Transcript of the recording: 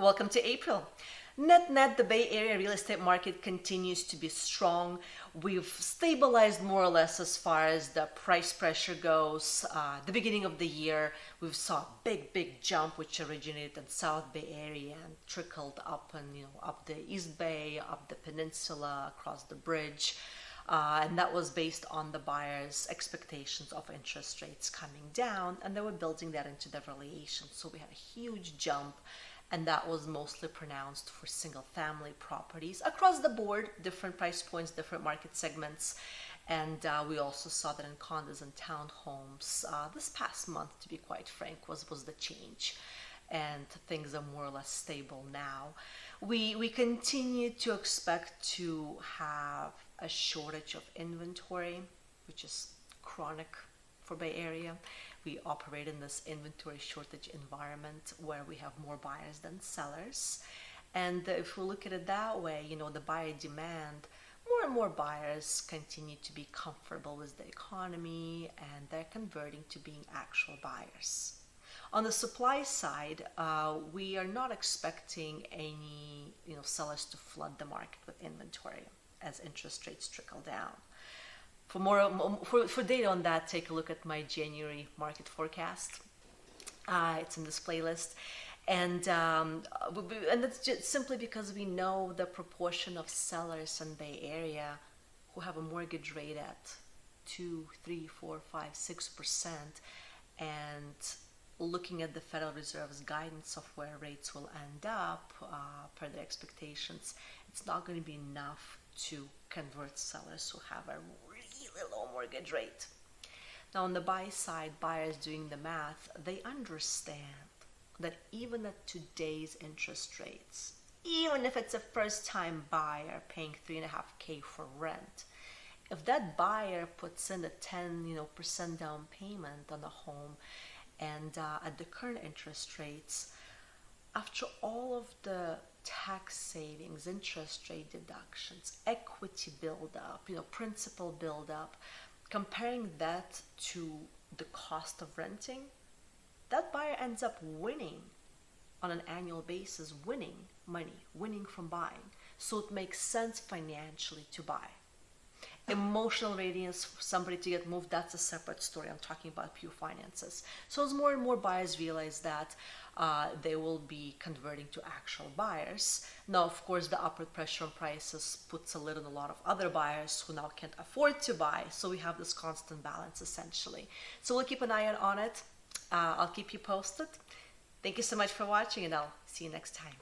Welcome to April. Net, the Bay Area real estate market continues to be strong. We've stabilized more or less as far as the price pressure goes. The beginning of the year, we saw a big jump which originated in South Bay Area and trickled up and up the East Bay, up the peninsula, across the bridge. And that was based on the buyers' expectations of interest rates coming down, and they were building that into their valuation. So we had a huge jump, and that was mostly pronounced for single family properties across the board, different price points, different market segments. And we also saw that in condos and townhomes. This past month, to be quite frank, was the change. And things are more or less stable now. We continue to expect to have a shortage of inventory, which is chronic for Bay Area. We operate in this inventory shortage environment where we have more buyers than sellers. And if we look at it that way, the buyer demand, more and more buyers continue to be comfortable with the economy, and they're converting to being actual buyers. On the supply side, we are not expecting any sellers to flood the market with inventory as interest rates trickle down. For data on that, take a look at my January market forecast. It's in this playlist. And that's just simply because we know the proportion of sellers in Bay Area who have a mortgage rate at 2, 3, 4, 5, 6%. And looking at the Federal Reserve's guidance of where rates will end up per their expectations, it's not going to be enough to convert sellers who have a really low mortgage rate. Now on the buy side, buyers doing the math, they understand that even at today's interest rates, even if it's a first-time buyer paying $3.5K for rent, if that buyer puts in a 10% down payment on the home, and at the current interest rates, after all of the tax savings, interest rate deductions, equity buildup, principal buildup, comparing that to the cost of renting, that buyer ends up winning on an annual basis, winning money, winning from buying. So it makes sense financially to buy. Emotional readiness for somebody to get moved, that's a separate story. I'm talking about pure finances. So as more and more buyers realize that, they will be converting to actual buyers. Now, of course, the upward pressure on prices puts a lid on a lot of other buyers who now can't afford to buy. So we have this constant balance, essentially. So we'll keep an eye on it. I'll keep you posted. Thank you so much for watching, and I'll see you next time.